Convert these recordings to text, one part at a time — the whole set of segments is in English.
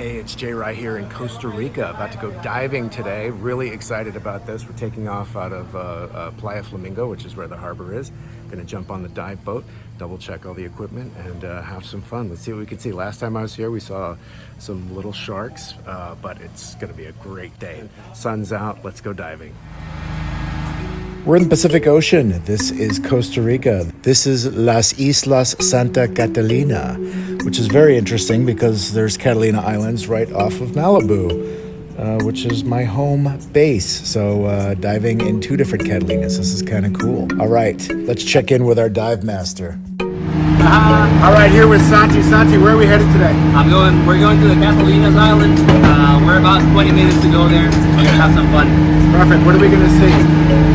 Hey, it's Jay right here in Costa Rica, about to go diving today. Really excited about this. We're taking off out of Playa Flamingo, which is where the harbor is. Gonna jump on the dive boat, double check all the equipment, and have some fun. Let's see what we can see. Last time I was here, we saw some little sharks, but it's gonna be a great day. Sun's out, let's go diving. We're in the Pacific Ocean. This is Costa Rica. This is Las Islas Santa Catalina, which is very interesting because there's Catalina Islands right off of Malibu, which is my home base. So diving in two different Catalinas. This is kind of cool. All right, let's check in with our dive master. All right, here with Santi. Santi, where are we headed today? We're going to the Catalinas Island. We're about 20 minutes to go there. We're gonna have some fun. Perfect. What are we gonna see?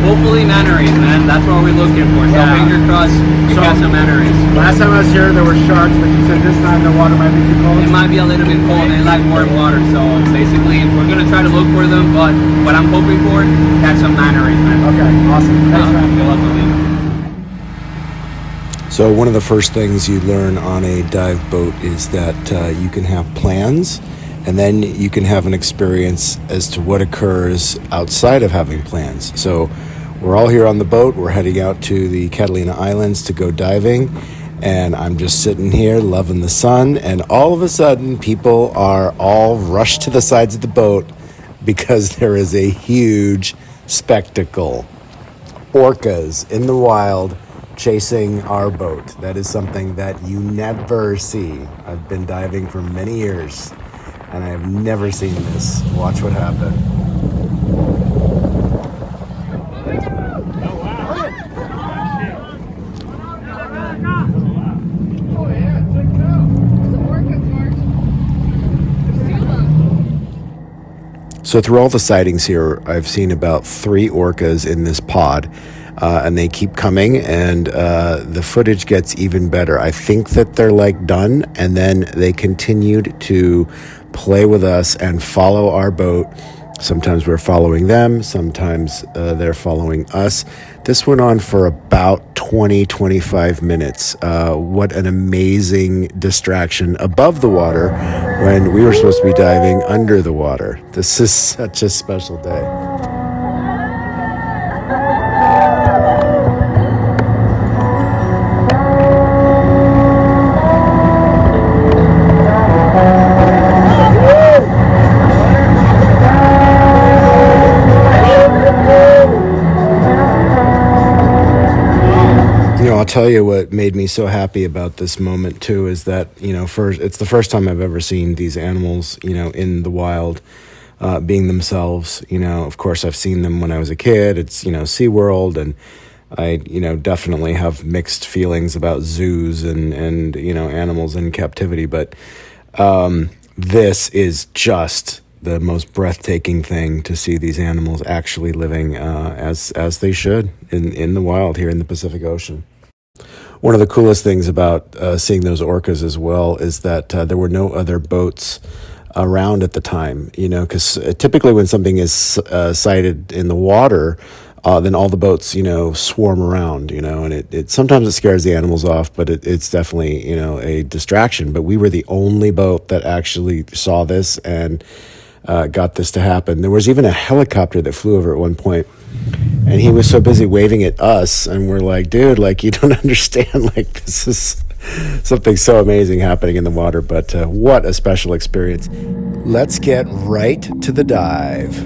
Hopefully manta rays, man. That's what we're looking for. So finger crossed, we got some manta rays. Last time I was here, there were sharks, but you said this time the water might be too cold. It might be a little bit cold. They like warm water. So basically, we're gonna try to look for them. But what I'm hoping for, catch some manta rays, man. Okay, awesome. Thanks, man. Good luck with it. So one of the first things you learn on a dive boat is that you can have plans, and then you can have an experience as to what occurs outside of having plans. So we're all here on the boat. We're heading out to the Catalina Islands to go diving, and I'm just sitting here loving the sun, and all of a sudden people are all rushed to the sides of the boat because there is a huge spectacle. Orcas in the wild chasing our boat. That is something that you never see. I've been diving for many years and I have never seen this. Watch what happened. So through all the sightings here, I've seen about 3 orcas in this pod. And they keep coming, and the footage gets even better. I think that they're like done, and then they continued to play with us and follow our boat. Sometimes we're following them, sometimes they're following us. This went on for about 20-25 minutes. What an amazing distraction above the water when we were supposed to be diving under the water. This is such a special day. I'll tell you what made me so happy about this moment too is that, it's the first time I've ever seen these animals, in the wild, being themselves. Of course I've seen them when I was a kid. It's, SeaWorld, and I, definitely have mixed feelings about zoos and animals in captivity. But this is just the most breathtaking thing to see these animals actually living as they should in the wild here in the Pacific Ocean. One of the coolest things about seeing those orcas as well is that there were no other boats around at the time, because typically when something is sighted in the water, then all the boats, swarm around, and it sometimes it scares the animals off, but it's definitely, a distraction. But we were the only boat that actually saw this and got this to happen. There was even a helicopter that flew over at one point, and he was so busy waving at us, and we're like, dude, like, you don't understand, like, this is something so amazing happening in the water. But what a special experience. Let's get right to the dive.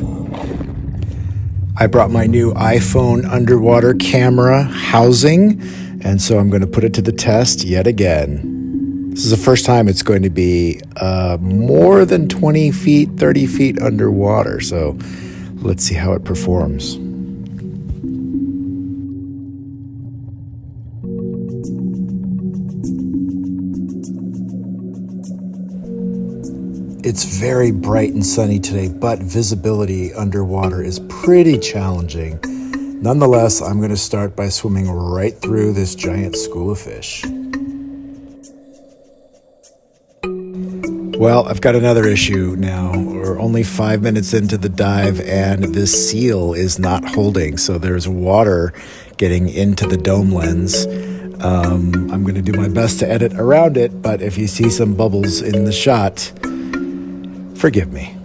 I brought my new iPhone underwater camera housing, and so I'm going to put it to the test yet again. This is the first time it's going to be more than 20 feet, 30 feet underwater, so let's see how it performs. It's very bright and sunny today, but visibility underwater is pretty challenging. Nonetheless, I'm going to start by swimming right through this giant school of fish. Well, I've got another issue now. We're only 5 minutes into the dive, and this seal is not holding, so there's water getting into the dome lens. I'm going to do my best to edit around it, but if you see some bubbles in the shot, Forgive me.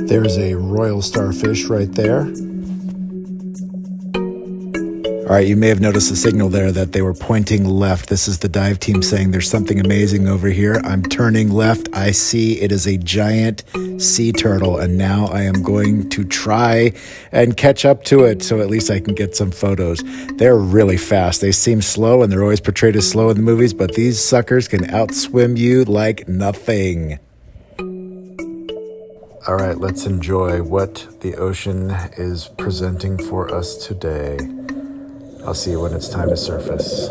There's a royal starfish right there. All right, you may have noticed the signal there that they were pointing left. This is the dive team saying there's something amazing over here. I'm turning left. I see it is a giant sea turtle, and now I am going to try and catch up to it so at least I can get some photos. They're really fast. They seem slow, and they're always portrayed as slow in the movies, but these suckers can outswim you like nothing. All right, let's enjoy what the ocean is presenting for us today. I'll see you when it's time to surface.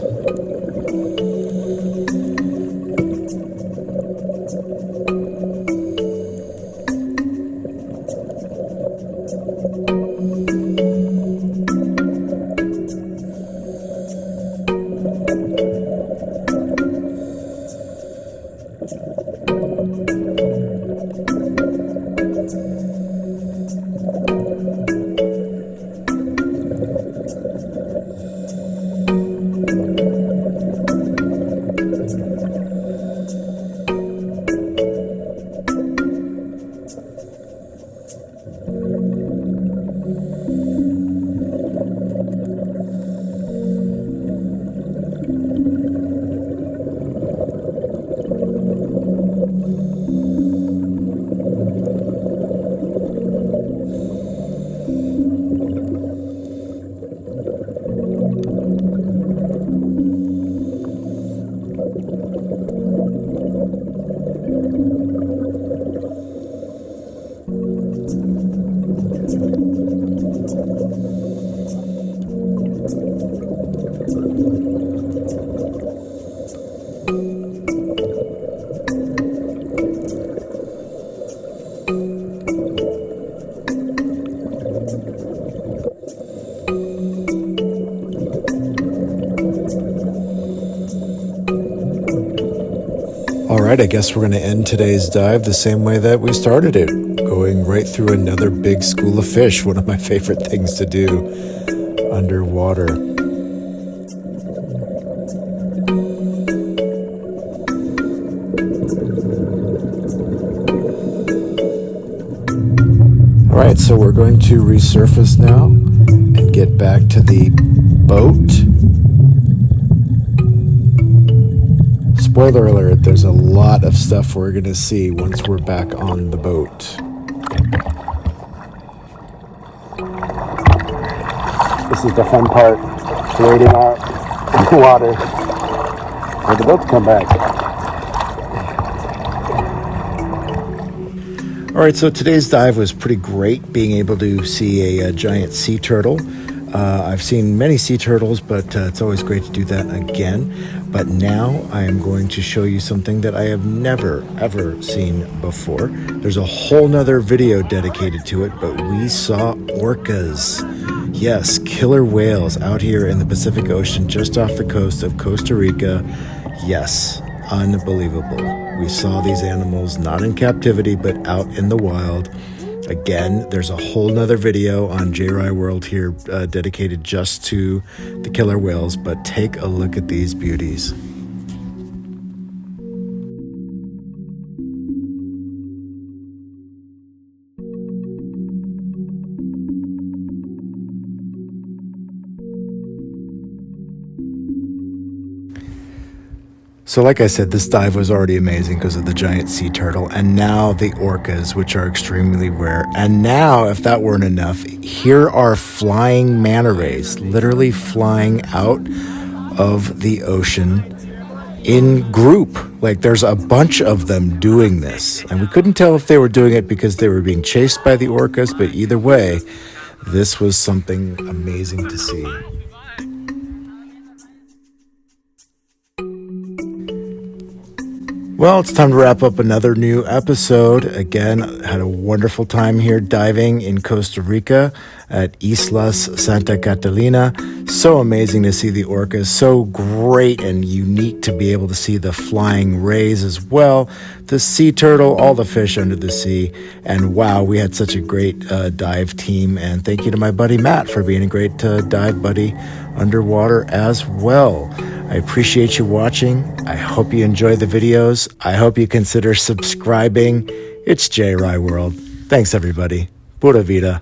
All right, I guess we're going to end today's dive the same way that we started it, going right through another big school of fish, one of my favorite things to do underwater. All right, so we're going to resurface now and get back to the boat. Spoiler alert, there's a lot of stuff we're going to see once we're back on the boat. This is the fun part, waiting out in the water for the boat to come back. All right, so today's dive was pretty great, being able to see a giant sea turtle. I've seen many sea turtles, but it's always great to do that again. But now I am going to show you something that I have never, ever seen before. There's a whole nother video dedicated to it, but we saw orcas. Yes, killer whales out here in the Pacific Ocean, just off the coast of Costa Rica. Yes, unbelievable. We saw these animals not in captivity, but out in the wild. Again, there's a whole nother video on JRI World here dedicated just to the killer whales, but take a look at these beauties. So like I said, this dive was already amazing because of the giant sea turtle, and now the orcas, which are extremely rare. And now, if that weren't enough, here are flying manta rays, literally flying out of the ocean in group. Like, there's a bunch of them doing this. And we couldn't tell if they were doing it because they were being chased by the orcas, but either way, this was something amazing to see. Well, it's time to wrap up another new episode. Again, had a wonderful time here diving in Costa Rica at Islas Santa Catalina. So amazing to see the orcas. So great and unique to be able to see the flying rays as well. The sea turtle, all the fish under the sea. And wow, we had such a great dive team. And thank you to my buddy Matt for being a great dive buddy underwater as well. I appreciate you watching. I hope you enjoy the videos. I hope you consider subscribing. It's J. Rye World. Thanks, everybody. Pura vida.